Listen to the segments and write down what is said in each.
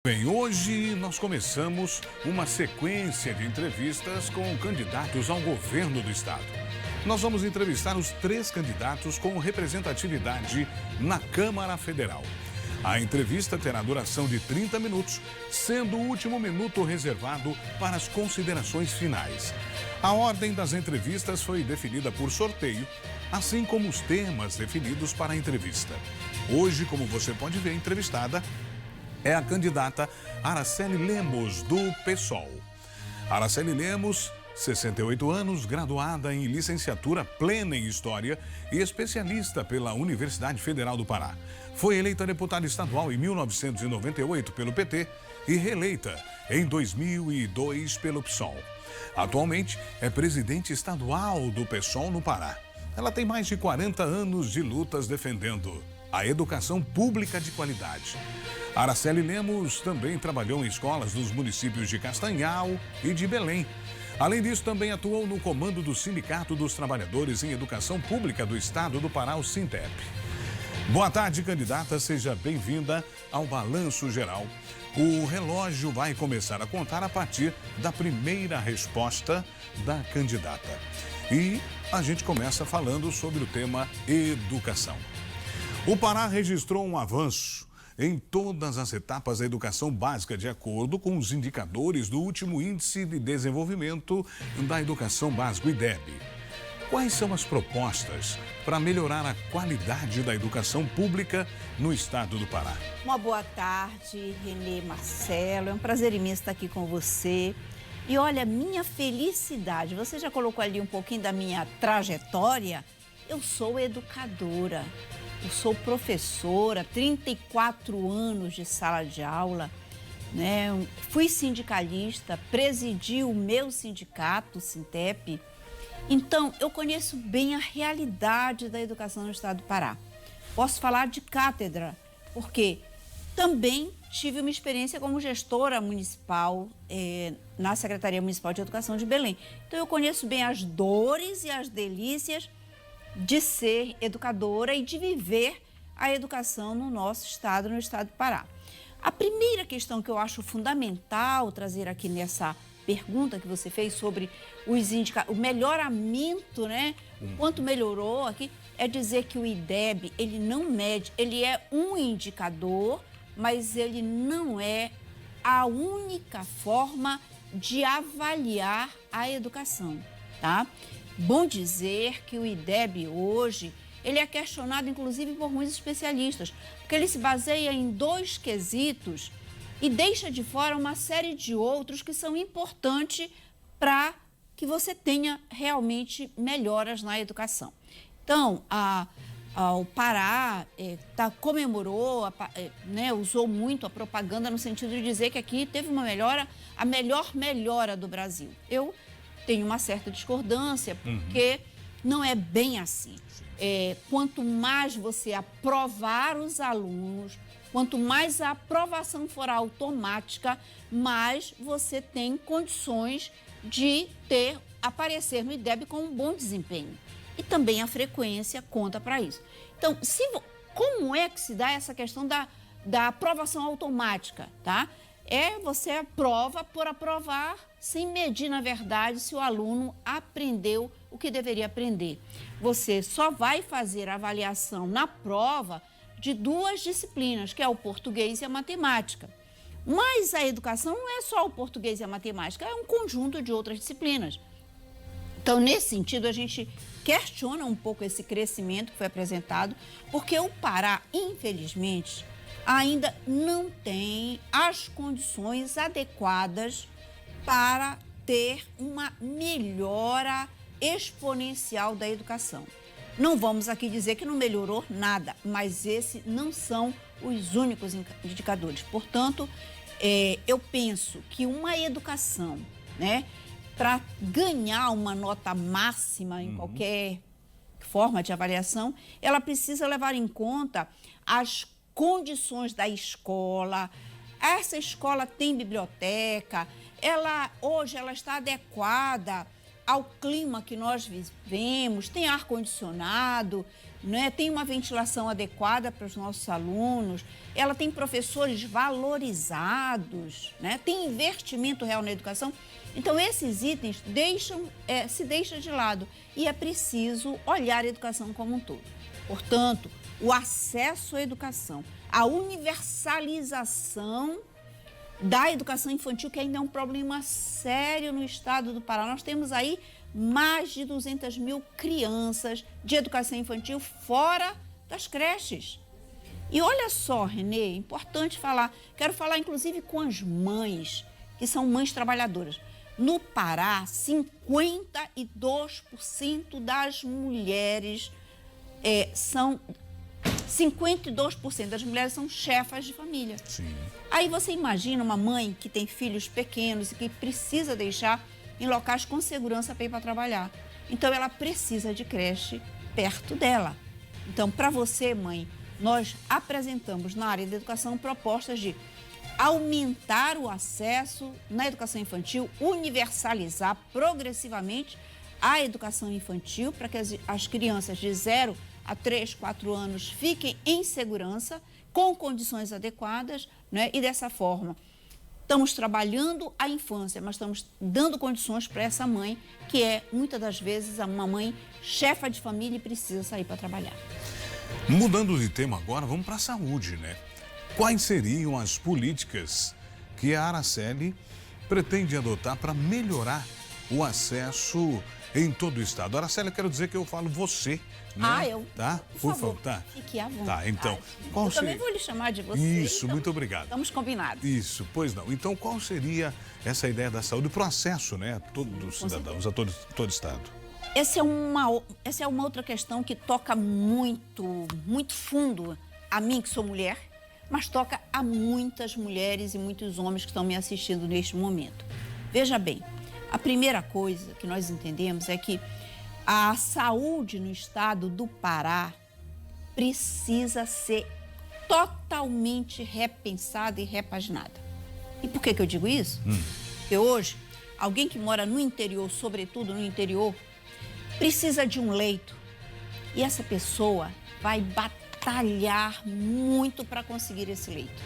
Bem, hoje nós começamos uma sequência de entrevistas com candidatos ao governo do estado. Nós vamos entrevistar os 3 candidatos com representatividade na Câmara Federal. A entrevista terá duração de 30 minutos, sendo o último minuto reservado para as considerações finais. A ordem das entrevistas foi definida por sorteio, assim como os temas definidos para a entrevista. Hoje, como você pode ver, a entrevistada é a candidata Araceli Lemos, do PSOL. Araceli Lemos, 68 anos, graduada em licenciatura plena em História e especialista pela Universidade Federal do Pará. Foi eleita deputada estadual em 1998 pelo PT e reeleita em 2002 pelo PSOL. Atualmente é presidente estadual do PSOL no Pará. Ela tem mais de 40 anos de lutas defendendo a educação pública de qualidade. Araceli Lemos também trabalhou em escolas dos municípios de Castanhal e de Belém. Além disso, também atuou no comando do Sindicato dos Trabalhadores em Educação Pública do Estado do Pará, o SINTEP. Boa tarde, candidata. Seja bem-vinda ao Balanço Geral. O relógio vai começar a contar a partir da primeira resposta da candidata. E a gente começa falando sobre o tema educação. O Pará registrou um avanço em todas as etapas da educação básica, de acordo com os indicadores do último Índice de Desenvolvimento da Educação Básica, o IDEB. Quais são as propostas para melhorar a qualidade da educação pública no estado do Pará? Uma boa tarde, Renê, Marcelo. É um prazer imenso estar aqui com você. E olha, minha felicidade, você já colocou ali um pouquinho da minha trajetória? Eu sou educadora. Eu sou professora, 34 anos de sala de aula, né? Fui sindicalista, presidi o meu sindicato, o SINTEP. Então, eu conheço bem a realidade da educação no estado do Pará. Posso falar de cátedra, porque também tive uma experiência como gestora municipal na Secretaria Municipal de Educação de Belém. Então, eu conheço bem as dores e as delícias de ser educadora e de viver a educação no nosso estado, no estado do Pará. A primeira questão que eu acho fundamental trazer aqui nessa pergunta que você fez sobre o melhoramento, né? Quanto melhorou aqui, é dizer que o IDEB, ele não mede, ele é um indicador, mas ele não é a única forma de avaliar a educação, tá? Bom dizer que o IDEB hoje, ele é questionado inclusive por muitos especialistas, porque ele se baseia em 2 quesitos e deixa de fora uma série de outros que são importantes para que você tenha realmente melhoras na educação. Então, o Pará comemorou, né, usou muito a propaganda no sentido de dizer que aqui teve uma melhora, a melhor melhora do Brasil. Eu tenho uma certa discordância, porque não é bem assim. Quanto mais você aprovar os alunos, quanto mais a aprovação for automática, mais você tem condições de aparecer no IDEB com um bom desempenho. E também a frequência conta para isso. Então, como é que se dá essa questão da aprovação automática, tá? Você aprova por aprovar, sem medir, na verdade, se o aluno aprendeu o que deveria aprender. Você só vai fazer a avaliação na prova de 2 disciplinas, que é o português e a matemática. Mas a educação não é só o português e a matemática, é um conjunto de outras disciplinas. Então, nesse sentido, a gente questiona um pouco esse crescimento que foi apresentado, porque o Pará, infelizmente, ainda não tem as condições adequadas para ter uma melhora exponencial da educação. Não vamos aqui dizer que não melhorou nada, mas esses não são os únicos indicadores. Portanto, eu penso que uma educação, né, para ganhar uma nota máxima em qualquer forma de avaliação, ela precisa levar em conta as condições da escola. Essa escola tem biblioteca, hoje ela está adequada ao clima que nós vivemos, tem ar-condicionado, né? Tem uma ventilação adequada para os nossos alunos, ela tem professores valorizados, né? Tem investimento real na educação. Então, esses itens se deixam de lado e é preciso olhar a educação como um todo. Portanto, o acesso à educação, a universalização da educação infantil, que ainda é um problema sério no estado do Pará. Nós temos aí mais de 200 mil crianças de educação infantil fora das creches. E olha só, Renê, é importante falar, quero falar inclusive com as mães, que são mães trabalhadoras. No Pará, 52% das mulheres 52% das mulheres são chefas de família. Sim. Aí você imagina uma mãe que tem filhos pequenos e que precisa deixar em locais com segurança para ir para trabalhar. Então, ela precisa de creche perto dela. Então, para você, mãe, nós apresentamos na área da educação propostas de aumentar o acesso na educação infantil, universalizar progressivamente a educação infantil para que as crianças de 0 a 3, 4 anos fiquem em segurança, com condições adequadas, né? E dessa forma, estamos trabalhando a infância, mas estamos dando condições para essa mãe, que é, muitas das vezes, uma mãe chefa de família e precisa sair para trabalhar. Mudando de tema agora, vamos para a saúde, né? Quais seriam as políticas que a Araceli pretende adotar para melhorar o acesso em todo o estado? Araceli, eu quero dizer que eu falo você, né? Tá? Por favor, tá? fique à vontade. Tá, então. Eu também vou lhe chamar de você. Isso, então, muito obrigado. Estamos combinados. Isso, pois não. Então, qual seria essa ideia da saúde para o acesso, né, a todos os cidadãos, a todo o estado? Essa é uma outra questão que toca muito, muito fundo a mim, que sou mulher, mas toca a muitas mulheres e muitos homens que estão me assistindo neste momento. Veja bem, a primeira coisa que nós entendemos é que a saúde no estado do Pará precisa ser totalmente repensada e repaginada. E por que eu digo isso? Porque hoje, alguém que mora no interior, sobretudo no interior, precisa de um leito. E essa pessoa vai batalhar muito para conseguir esse leito.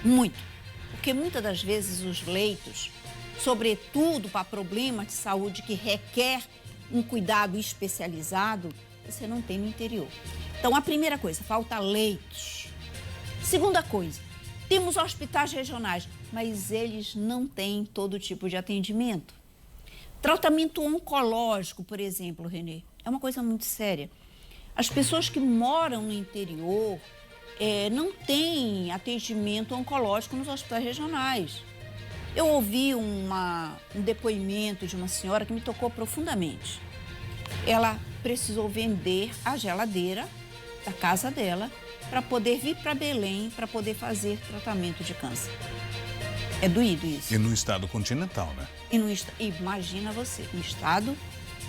Muito. Porque muitas das vezes os leitos, sobretudo para problemas de saúde que requer um cuidado especializado, você não tem no interior. Então, a primeira coisa, falta leitos. Segunda coisa, temos hospitais regionais, mas eles não têm todo tipo de atendimento. Tratamento oncológico, por exemplo, Renê, é uma coisa muito séria. As pessoas que moram no interior não têm atendimento oncológico nos hospitais regionais. Eu ouvi um depoimento de uma senhora que me tocou profundamente. Ela precisou vender a geladeira da casa dela para poder vir para Belém para poder fazer tratamento de câncer. É doído isso. E no estado continental, né? Imagina você, um estado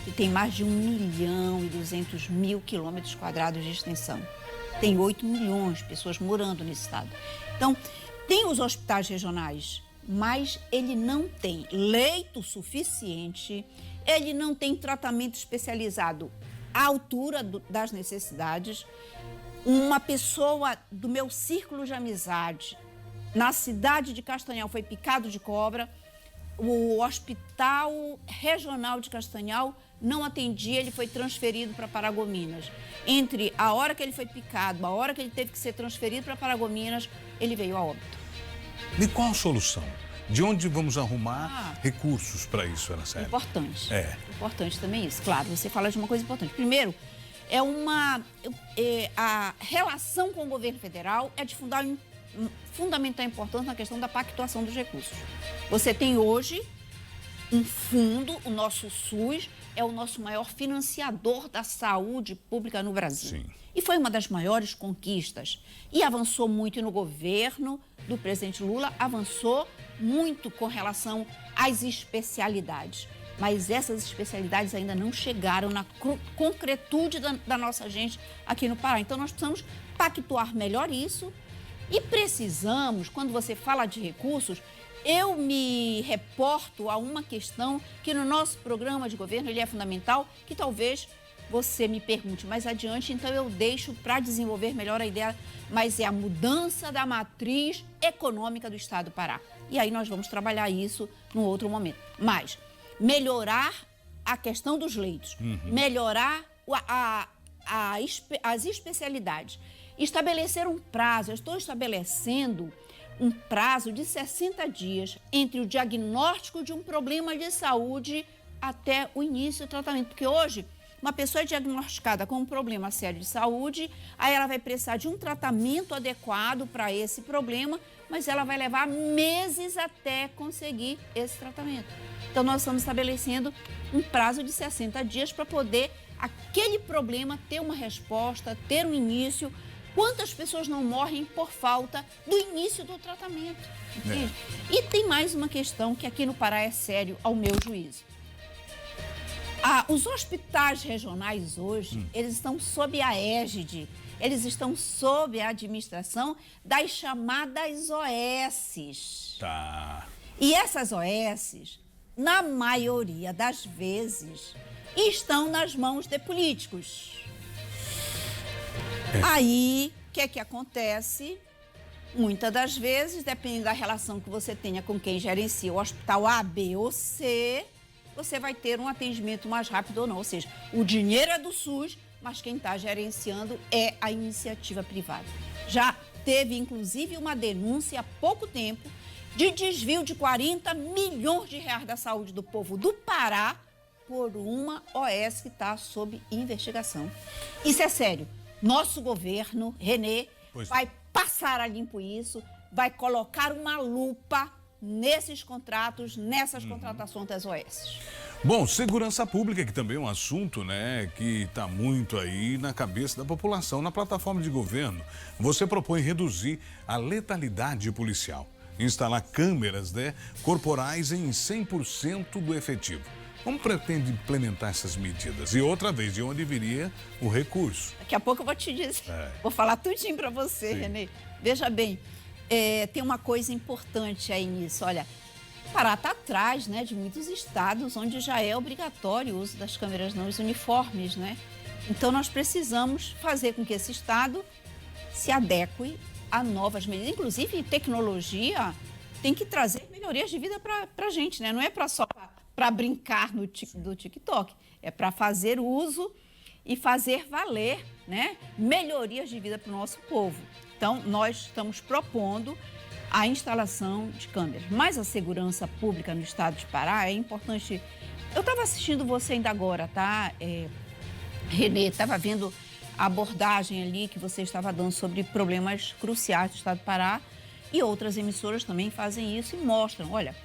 que tem mais de 1.200.000 quilômetros quadrados de extensão. Tem 8 milhões de pessoas morando nesse estado. Então, tem os hospitais regionais, mas ele não tem leito suficiente, ele não tem tratamento especializado à altura das necessidades. Uma pessoa do meu círculo de amizade, na cidade de Castanhal, foi picado de cobra, o Hospital Regional de Castanhal não atendia, ele foi transferido para Paragominas. Entre a hora que ele foi picado, a hora que ele teve que ser transferido para Paragominas, ele veio a óbito. E qual a solução? De onde vamos arrumar recursos para isso, Araceli? Importante. Importante também isso. Claro, você fala de uma coisa importante. Primeiro, a relação com o governo federal é de fundamental importância na questão da pactuação dos recursos. Você tem hoje um fundo, o nosso SUS é o nosso maior financiador da saúde pública no Brasil. Sim. E foi uma das maiores conquistas. E avançou muito no governo do presidente Lula, avançou muito com relação às especialidades. Mas essas especialidades ainda não chegaram na concretude da nossa gente aqui no Pará. Então, nós precisamos pactuar melhor isso e precisamos, quando você fala de recursos, eu me reporto a uma questão que no nosso programa de governo ele é fundamental, que talvez você me pergunte mais adiante, então eu deixo para desenvolver melhor a ideia, mas é a mudança da matriz econômica do Estado do Pará. E aí nós vamos trabalhar isso num outro momento. Mas melhorar a questão dos leitos, melhorar as especialidades, estabelecer um prazo. Eu estou estabelecendo um prazo de 60 dias entre o diagnóstico de um problema de saúde até o início do tratamento. Porque hoje, uma pessoa é diagnosticada com um problema sério de saúde, aí ela vai precisar de um tratamento adequado para esse problema, mas ela vai levar meses até conseguir esse tratamento. Então, nós estamos estabelecendo um prazo de 60 dias para poder aquele problema ter uma resposta, ter um início. Quantas pessoas não morrem por falta do início do tratamento? Entende? E tem mais uma questão que aqui no Pará é sério, ao meu juízo. Os hospitais regionais hoje, eles estão sob a égide, eles estão sob a administração das chamadas OSs. Tá. E essas OSs, na maioria das vezes, estão nas mãos de políticos. Aí, o que é que acontece? Muitas das vezes, dependendo da relação que você tenha com quem gerencia o hospital A, B ou C, você vai ter um atendimento mais rápido ou não. Ou seja, o dinheiro é do SUS, mas quem está gerenciando é a iniciativa privada. Já teve, inclusive, uma denúncia há pouco tempo de desvio de 40 milhões de reais da saúde do povo do Pará por uma OS que está sob investigação. Isso é sério. Nosso governo, Renê, vai passar a limpo isso, vai colocar uma lupa nesses contratos, nessas contratações das OS. Bom, segurança pública, que também é um assunto, né, que está muito aí na cabeça da população. Na plataforma de governo, você propõe reduzir a letalidade policial, instalar câmeras, né, corporais em 100% do efetivo. Como pretende implementar essas medidas? E outra vez, de onde viria o recurso? Daqui a pouco eu vou te dizer, vou falar tudinho para você, Renê. Veja bem, tem uma coisa importante aí nisso, olha, o Pará está atrás, né, de muitos estados onde já é obrigatório o uso das câmeras não uniformes, né? Então nós precisamos fazer com que esse estado se adeque a novas medidas. Inclusive, tecnologia tem que trazer melhorias de vida para a gente, né? Não é só para brincar do TikTok, é para fazer uso e fazer valer, né, melhorias de vida para o nosso povo. Então, nós estamos propondo a instalação de câmeras. Mas a segurança pública no estado de Pará é importante. Eu estava assistindo você ainda agora, tá, Renê? Estava vendo a abordagem ali que você estava dando sobre problemas cruciais do estado de Pará, e outras emissoras também fazem isso e mostram. Olha,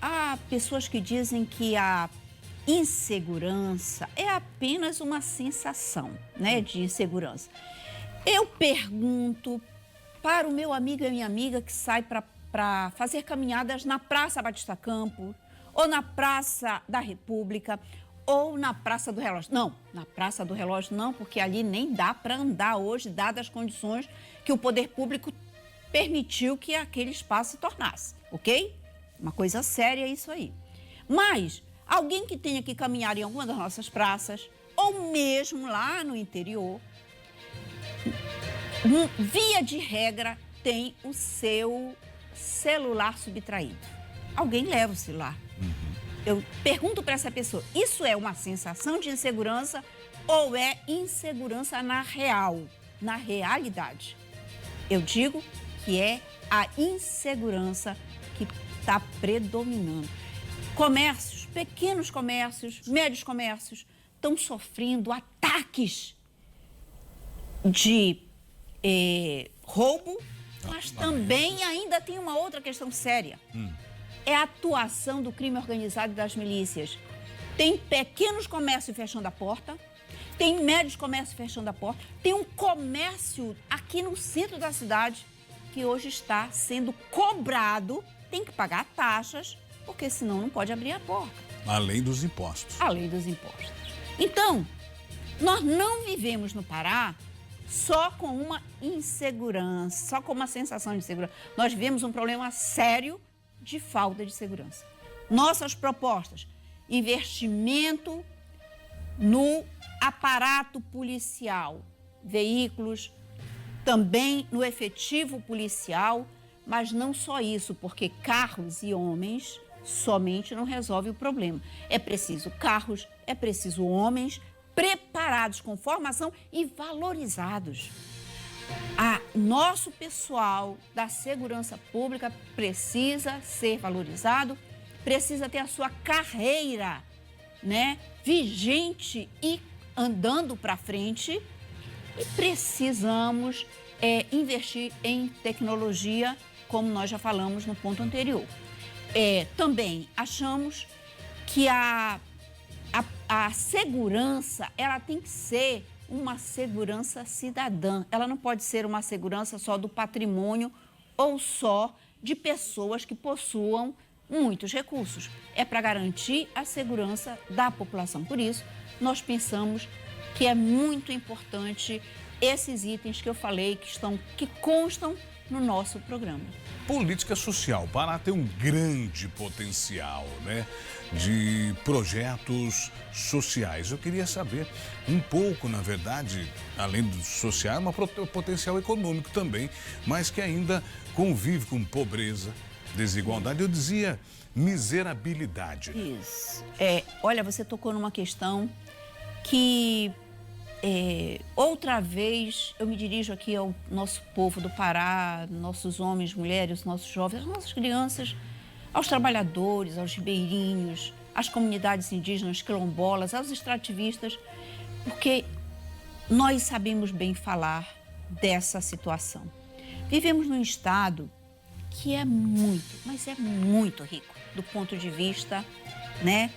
há pessoas que dizem que a insegurança é apenas uma sensação, né, de insegurança. Eu pergunto para o meu amigo e a minha amiga que sai para fazer caminhadas na Praça Batista Campos, ou na Praça da República, ou na Praça do Relógio. Não, na Praça do Relógio não, porque ali nem dá para andar hoje, dadas as condições que o poder público permitiu que aquele espaço se tornasse, ok? Uma coisa séria isso aí. Mas alguém que tenha que caminhar em alguma das nossas praças, ou mesmo lá no interior, via de regra, tem o seu celular subtraído. Alguém leva o celular. Eu pergunto para essa pessoa, isso é uma sensação de insegurança ou é insegurança na realidade? Eu digo que é a insegurança que está predominando. Comércios, pequenos comércios, médios comércios, estão sofrendo ataques de roubo, mas também ainda tem uma outra questão séria. É a atuação do crime organizado e das milícias. Tem pequenos comércios fechando a porta, tem médios comércios fechando a porta, tem um comércio aqui no centro da cidade que hoje está sendo cobrado, tem que pagar taxas, porque senão não pode abrir a porta. Além dos impostos. Além dos impostos. Então, nós não vivemos no Pará só com uma insegurança, só com uma sensação de insegurança. Nós vivemos um problema sério de falta de segurança. Nossas propostas, investimento no aparato policial, veículos, também no efetivo policial, mas não só isso, porque carros e homens somente não resolve o problema. É preciso carros, é preciso homens preparados com formação e valorizados. Nosso pessoal da segurança pública precisa ser valorizado, precisa ter a sua carreira, né, vigente e andando para frente, e precisamos investir em tecnologia, como nós já falamos no ponto anterior. Também achamos que a segurança, ela tem que ser uma segurança cidadã. Ela não pode ser uma segurança só do patrimônio ou só de pessoas que possuam muitos recursos. É para garantir a segurança da população. Por isso, nós pensamos que é muito importante esses itens que eu falei, que constam no nosso programa. Política social. Pará tem um grande potencial, né, de projetos sociais. Eu queria saber um pouco, na verdade, além do social, um potencial econômico também, mas que ainda convive com pobreza, desigualdade, eu dizia miserabilidade. Isso. Olha, você tocou numa questão que outra vez eu me dirijo aqui ao nosso povo do Pará, nossos homens, mulheres, nossos jovens, as nossas crianças, aos trabalhadores, aos ribeirinhos, às comunidades indígenas, quilombolas, aos extrativistas, porque nós sabemos bem falar dessa situação. Vivemos num estado que é muito, mas é muito rico do ponto de vista, né,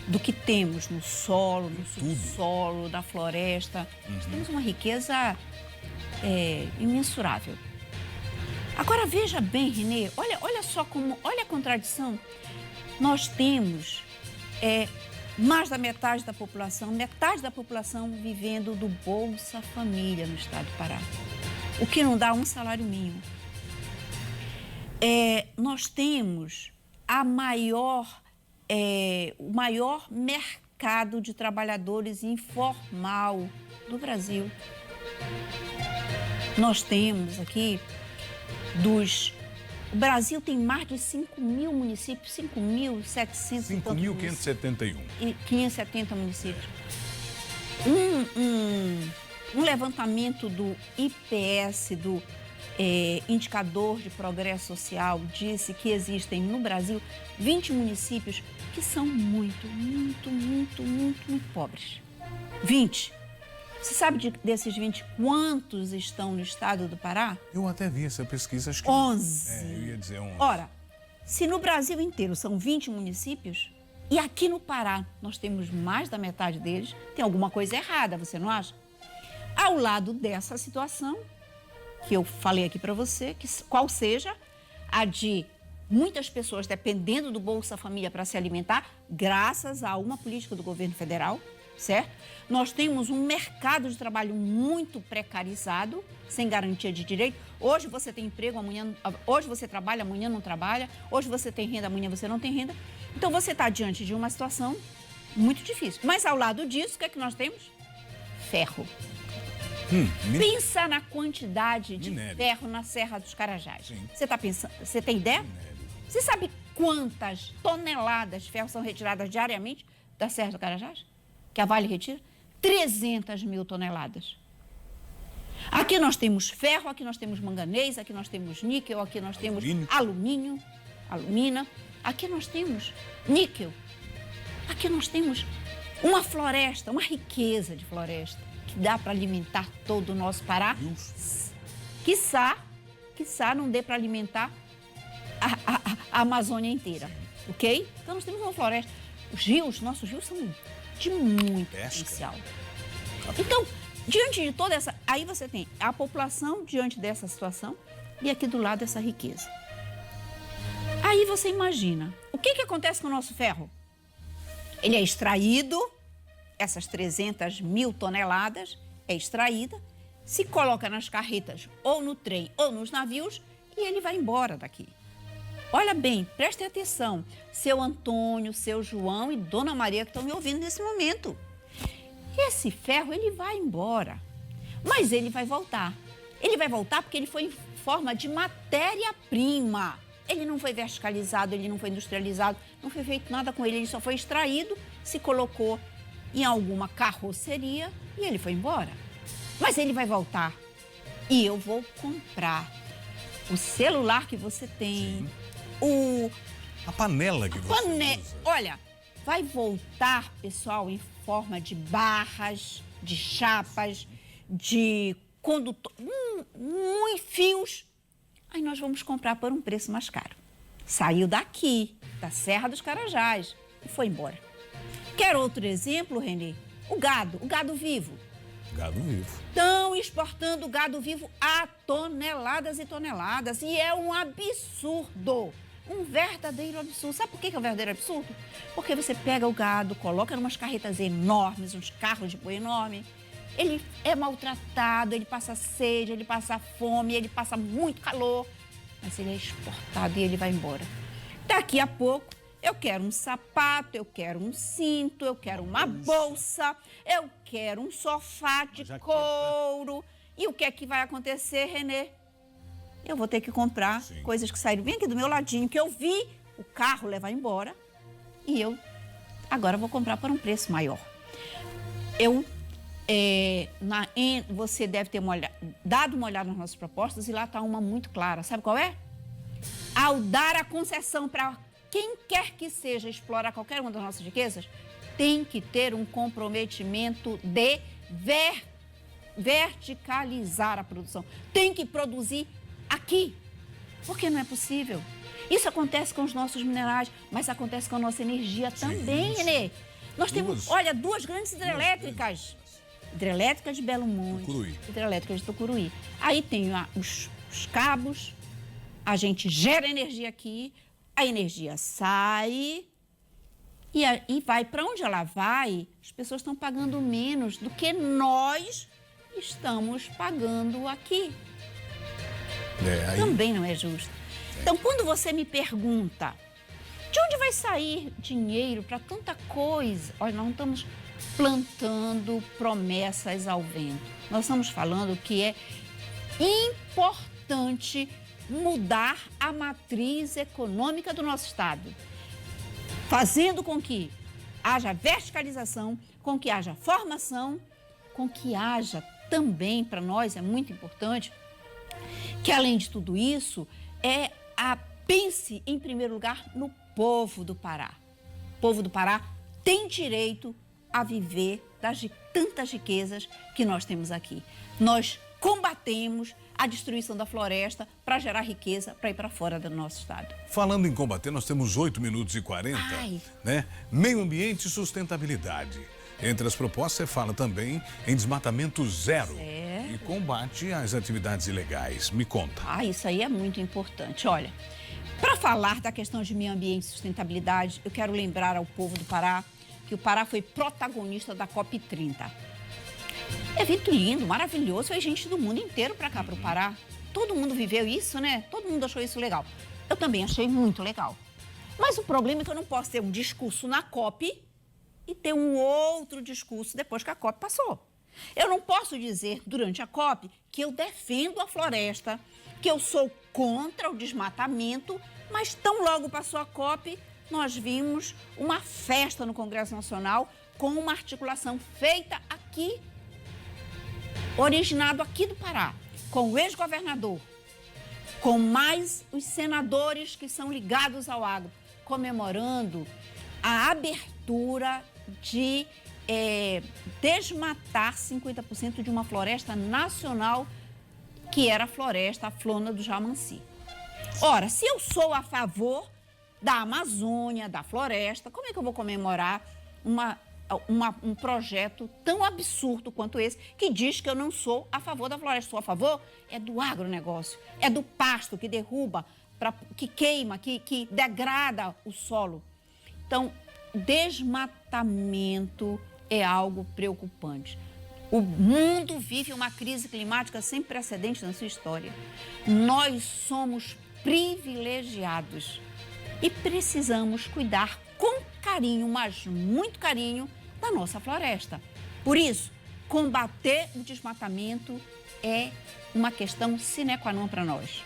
do que temos no solo, no subsolo, na floresta. Nós temos uma riqueza imensurável. Agora, veja bem, Renê, olha só olha a contradição. Nós temos mais da metade da população vivendo do Bolsa Família no estado do Pará, o que não dá um salário mínimo. Nós temos o maior mercado de trabalhadores informal do Brasil. Nós temos aqui o Brasil tem mais de 5 mil municípios, 5.700 5.571. e 570 municípios. Um levantamento do IPS, do Indicador de Progresso Social, disse que existem no Brasil 20 municípios que são muito pobres. 20. Você sabe desses 20 quantos estão no estado do Pará? Eu até vi essa pesquisa, acho que... 11. Eu ia dizer 11. Ora, se no Brasil inteiro são 20 municípios, e aqui no Pará nós temos mais da metade deles, tem alguma coisa errada, você não acha? Ao lado dessa situação, que eu falei aqui para você, qual seja a de muitas pessoas dependendo do Bolsa Família para se alimentar, graças a uma política do governo federal, certo? Nós temos um mercado de trabalho muito precarizado, sem garantia de direito. Hoje você tem emprego, hoje você trabalha, amanhã não trabalha. Hoje você tem renda, amanhã você não tem renda. Então você está diante de uma situação muito difícil. Mas ao lado disso, o que é que nós temos? Ferro. Pensa na quantidade de ferro na Serra dos Carajás. Você está pensando? Você tem ideia? Você sabe quantas toneladas de ferro são retiradas diariamente da Serra dos Carajás? Que a Vale retira? 300 mil toneladas. Aqui nós temos ferro, aqui nós temos manganês, aqui nós temos níquel, aqui nós temos alumina, aqui nós temos níquel. Aqui nós temos uma floresta, uma riqueza de floresta, que dá para alimentar todo o nosso Pará. Quiçá não dê para alimentar a Amazônia inteira, ok? Então nós temos uma floresta. Nossos rios são de muito potencial. Então, diante de toda essa... Aí você tem a população diante dessa situação e aqui do lado essa riqueza. Aí você imagina, o que acontece com o nosso ferro? Ele é extraído, essas 300 mil toneladas é extraída, se coloca nas carretas ou no trem ou nos navios e ele vai embora daqui. Olha bem, prestem atenção, seu Antônio, seu João e Dona Maria que estão me ouvindo nesse momento. esse ferro ele vai embora, mas ele vai voltar. Ele vai voltar porque ele foi em forma de matéria-prima. Ele não foi verticalizado, ele não foi industrializado, não foi feito nada com ele, ele só foi extraído, se colocou em alguma carroceria e ele foi embora. Mas ele vai voltar e eu vou comprar o celular que você tem, a panela que você usa. Olha, vai voltar, pessoal, em forma de barras, de chapas, de condutor, fios. Aí nós vamos comprar por um preço mais caro. Saiu daqui, da Serra dos Carajás, e foi embora. Quer outro exemplo, Renê? O gado vivo. Gado vivo. Estão exportando gado vivo a toneladas e toneladas. E é um absurdo. Um verdadeiro absurdo. Sabe por que é um verdadeiro absurdo? Porque você pega o gado, coloca em umas carretas enormes, uns carros de boi enorme. Ele é maltratado, ele passa sede, ele passa fome, ele passa muito calor. Mas ele é exportado e ele vai embora. Daqui a pouco, eu quero um sapato, eu quero um cinto, eu quero uma bolsa, eu quero um sofá de couro. E o que é que vai acontecer, Renê? Eu vou ter que comprar coisas que saíram bem aqui do meu ladinho, que eu vi o carro levar embora. E eu agora vou comprar por um preço maior. Você deve ter dado uma olhada nas nossas propostas e lá está uma muito clara. Sabe qual é? Ao dar a concessão para quem quer que seja explorar qualquer uma das nossas riquezas, tem que ter um comprometimento de verticalizar a produção. Tem que produzir aqui, porque não é possível. Isso acontece com os nossos minerais, mas acontece com a nossa energia também, Renê. Nós temos, olha, duas grandes hidrelétricas. Hidrelétrica de Belo Monte, hidrelétrica de Tucuruí. Aí tem os cabos, a gente gera energia aqui, a energia sai e vai para onde ela vai, as pessoas estão pagando menos do que nós estamos pagando aqui. Também não é justo. Então, quando você me pergunta de onde vai sair dinheiro para tanta coisa, olha, nós não estamos plantando promessas ao vento. Nós estamos falando que é importante mudar a matriz econômica do nosso Estado, fazendo com que haja verticalização, com que haja formação, com que haja também, para nós é muito importante, que além de tudo isso, pense em primeiro lugar no povo do Pará. O povo do Pará tem direito a viver das tantas riquezas que nós temos aqui. Nós combatemos a destruição da floresta para gerar riqueza para ir para fora do nosso estado. Falando em combater, nós temos 8 minutos e 40, né? Meio ambiente e sustentabilidade. Entre as propostas, você fala também em desmatamento zero e combate às atividades ilegais. Me conta. Isso aí é muito importante. Olha, para falar da questão de meio ambiente e sustentabilidade, eu quero lembrar ao povo do Pará que o Pará foi protagonista da COP30. Evento lindo, maravilhoso, foi gente do mundo inteiro para cá, para o Pará. Todo mundo viveu isso, né? Todo mundo achou isso legal. Eu também achei muito legal. Mas o problema é que eu não posso ter um discurso na COP e ter um outro discurso depois que a COP passou. Eu não posso dizer durante a COP que eu defendo a floresta, que eu sou contra o desmatamento, mas tão logo passou a COP, nós vimos uma festa no Congresso Nacional com uma articulação feita aqui, originado aqui do Pará, com o ex-governador, com mais os senadores que são ligados ao agro, comemorando a abertura de desmatar 50% de uma floresta nacional, que era a floresta, a Flona do Jamanci. Ora, se eu sou a favor da Amazônia, da floresta, como é que eu vou comemorar um projeto tão absurdo quanto esse, que diz que eu não sou a favor da floresta? Sou a favor do agronegócio, é do pasto que derruba, que queima, que degrada o solo. Então, desmatamento é algo preocupante. O mundo vive uma crise climática sem precedentes na sua história. Nós somos privilegiados e precisamos cuidar com carinho, mas muito carinho, da nossa floresta. Por isso, combater o desmatamento é uma questão sine qua non para nós.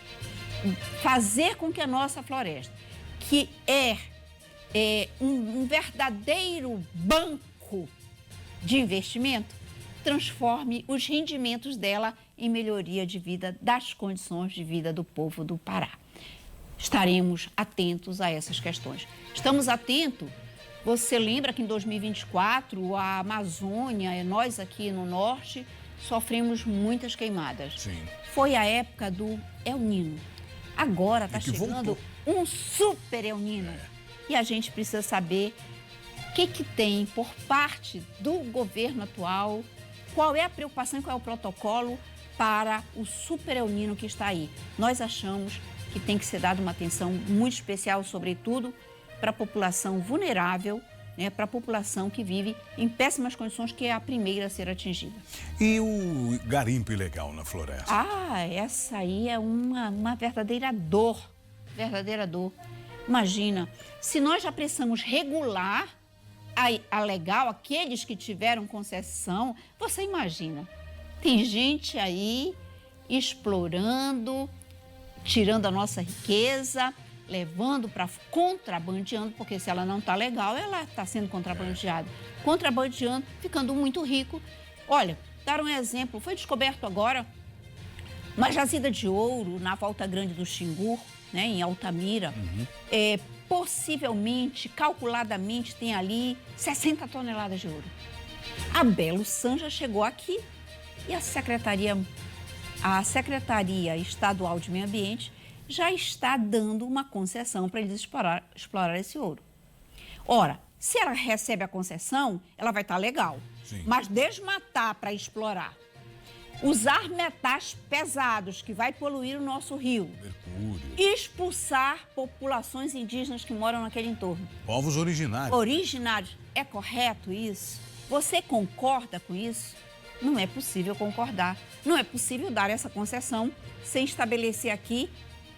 Fazer com que a nossa floresta, que é um verdadeiro banco de investimento, transforme os rendimentos dela em melhoria de vida, das condições de vida do povo do Pará. Estaremos atentos a essas questões. Estamos atentos. Você lembra que em 2024, a Amazônia, nós aqui no norte, sofremos muitas queimadas. Sim. Foi a época do El Niño. Agora está chegando um super El Niño. E a gente precisa saber o que tem por parte do governo atual, qual é a preocupação e qual é o protocolo para o super El Niño que está aí. Nós achamos que tem que ser dada uma atenção muito especial, sobretudo, para a população vulnerável, né, para a população que vive em péssimas condições, que é a primeira a ser atingida. E o garimpo ilegal na floresta? Ah, essa aí é uma verdadeira dor, Imagina, se nós já precisamos regular a legal, aqueles que tiveram concessão, você imagina, tem gente aí explorando, tirando a nossa riqueza, levando para contrabandeando, porque se ela não está legal, ela está sendo contrabandeada. Contrabandeando, ficando muito rico. Olha, dar um exemplo, foi descoberto agora uma jazida de ouro na Volta Grande do Xingu, né, em Altamira. Possivelmente, calculadamente, tem ali 60 toneladas de ouro. A Belo San já chegou aqui e a Secretaria Estadual de Meio Ambiente já está dando uma concessão para eles explorar esse ouro. Ora, se ela recebe a concessão, ela vai estar legal. Sim. Mas desmatar para explorar, usar metais pesados que vai poluir o nosso rio, Mercúrio. expulsar populações indígenas que moram naquele entorno. Povos originários. Originários. É correto isso? Você concorda com isso? Não é possível concordar. Não é possível dar essa concessão sem estabelecer aqui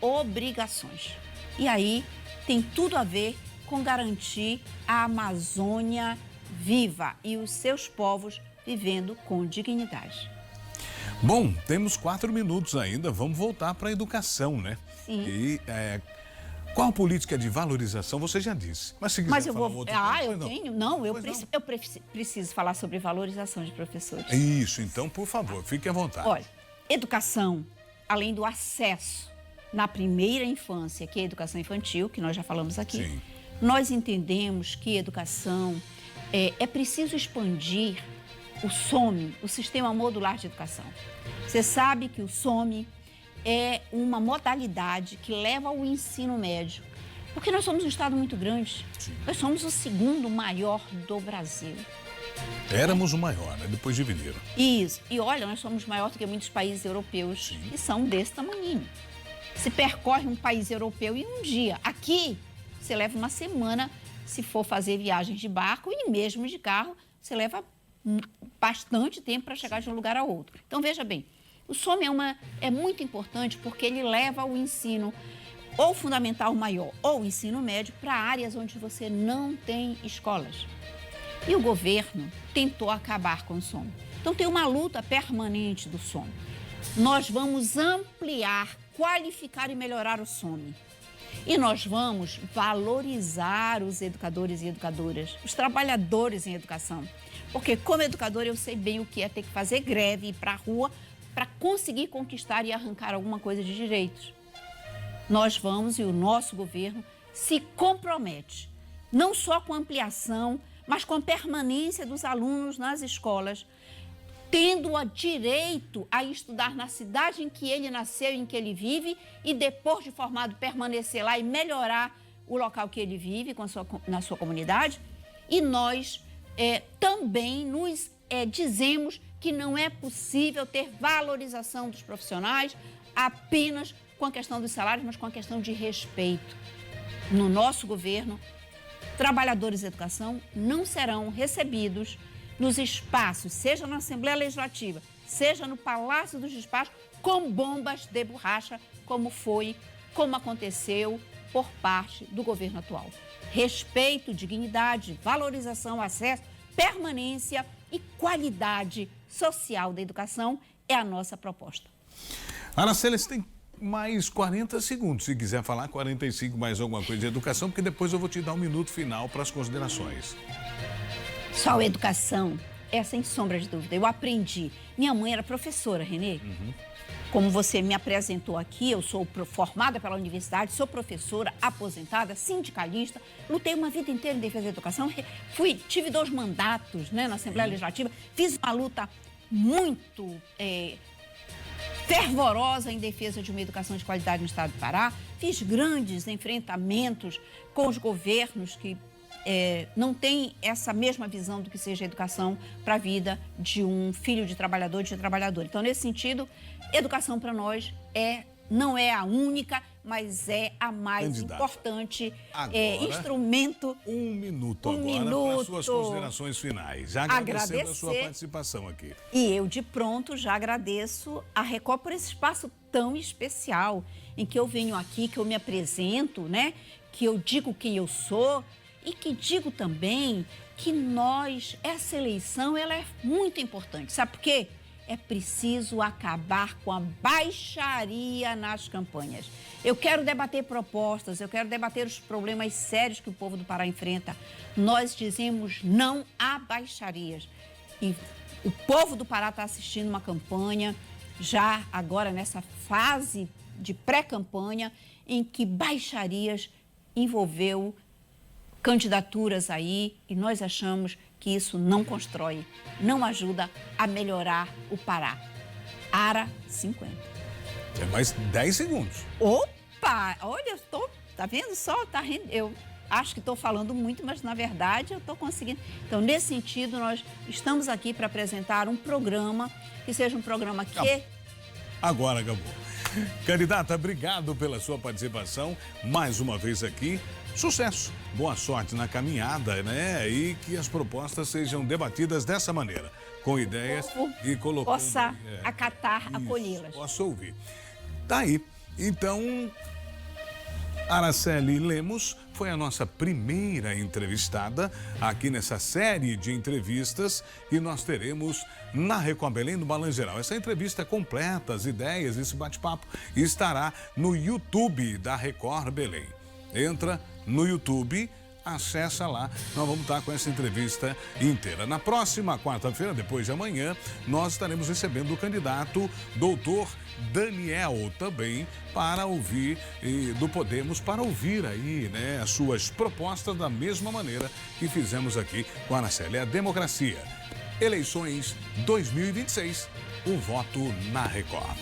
obrigações. E aí tem tudo a ver com garantir a Amazônia viva e os seus povos vivendo com dignidade. Bom, temos 4 minutos ainda, vamos voltar para a educação, né? Sim. E qual a política de valorização? Você já disse. Mas se quiser Mas eu falar vou. outro Eu tema, tenho. Não, eu Pois preciso falar sobre valorização de professores. Isso, então, por favor, fique à vontade. Olha, educação, além do acesso na primeira infância, que é a educação infantil, que nós já falamos aqui, Sim. nós entendemos que educação é preciso expandir o SOME, o Sistema Modular de Educação. Você sabe que o SOME é uma modalidade que leva ao ensino médio, porque nós somos um estado muito grande. Sim. Nós somos o segundo maior do Brasil. Éramos o maior, né? Depois dividiram. Isso. E olha, nós somos maior do que muitos países europeus. Sim. Que são desse tamanhinho. Se percorre um país europeu em um dia. Aqui, você leva uma semana se for fazer viagens de barco e mesmo de carro, você leva bastante tempo para chegar de um lugar a outro. Então, veja bem, o SOME é muito importante porque ele leva o ensino ou fundamental maior ou ensino médio para áreas onde você não tem escolas. E o governo tentou acabar com o SOME. Então, tem uma luta permanente do SOME. Nós vamos ampliar, qualificar e melhorar o SOME. E nós vamos valorizar os educadores e educadoras, os trabalhadores em educação. Porque, como educador, eu sei bem o que é ter que fazer greve, ir para a rua, para conseguir conquistar e arrancar alguma coisa de direitos. Nós vamos, e o nosso governo se compromete, não só com a ampliação, mas com a permanência dos alunos nas escolas, tendo o direito a estudar na cidade em que ele nasceu, em que ele vive, e depois de formado permanecer lá e melhorar o local que ele vive na sua comunidade. E nós também nos dizemos que não é possível ter valorização dos profissionais apenas com a questão dos salários, mas com a questão de respeito. No nosso governo, trabalhadores de educação não serão recebidos nos espaços, seja na Assembleia Legislativa, seja no Palácio dos Despachos, com bombas de borracha, como aconteceu por parte do governo atual. Respeito, dignidade, valorização, acesso, permanência e qualidade social da educação é a nossa proposta. Araceli, você tem mais 40 segundos, se quiser falar 45, mais alguma coisa de educação, porque depois eu vou te dar um minuto final para as considerações. Só a educação é sem sombra de dúvida. Eu aprendi. Minha mãe era professora, Renê. Como você me apresentou aqui, eu sou formada pela universidade, sou professora, aposentada, sindicalista, lutei uma vida inteira em defesa da educação, tive 2 mandatos, né, na Assembleia Legislativa, fiz uma luta muito fervorosa em defesa de uma educação de qualidade no estado do Pará, fiz grandes enfrentamentos com os governos que não têm essa mesma visão do que seja a educação para a vida de um filho de trabalhador e de trabalhadora. Então, nesse sentido, educação para nós não é a única, mas é a mais importante instrumento. Um minuto agora para suas considerações finais. Já agradecendo a sua participação aqui. E eu, de pronto, já agradeço a Record por esse espaço tão especial, em que eu venho aqui, que eu me apresento, né? Que eu digo quem eu sou e que digo também que essa eleição, ela é muito importante. Sabe por quê? É preciso acabar com a baixaria nas campanhas. Eu quero debater propostas, eu quero debater os problemas sérios que o povo do Pará enfrenta. Nós dizemos não a baixarias. E o povo do Pará está assistindo uma campanha, já agora nessa fase de pré-campanha, em que baixarias envolveu candidaturas aí, e nós achamos que isso não constrói, não ajuda a melhorar o Pará. ARA 50. É mais 10 segundos. Opa! Olha, tá vendo só? Eu acho que estou falando muito, mas na verdade eu estou conseguindo. Então, nesse sentido, nós estamos aqui para apresentar um programa que seja um programa que... Agora acabou. Candidata, obrigado pela sua participação mais uma vez aqui. Sucesso, boa sorte na caminhada, né? E que as propostas sejam debatidas dessa maneira, com ideias e colocando... Possa acatar, acolhê-las. Posso ouvir. Tá aí. Então, Araceli Lemos foi a nossa primeira entrevistada aqui nessa série de entrevistas que nós teremos na Record Belém, no Balanço Geral. Essa entrevista completa, as ideias, esse bate-papo estará no YouTube da Record Belém. Entra no YouTube, acessa lá, nós vamos estar com essa entrevista inteira. Na próxima quarta-feira, depois de amanhã, nós estaremos recebendo o candidato doutor Daniel também para ouvir do Podemos, para ouvir aí, né, as suas propostas da mesma maneira que fizemos aqui com a Araceli. A democracia, eleições 2026, o voto na Record.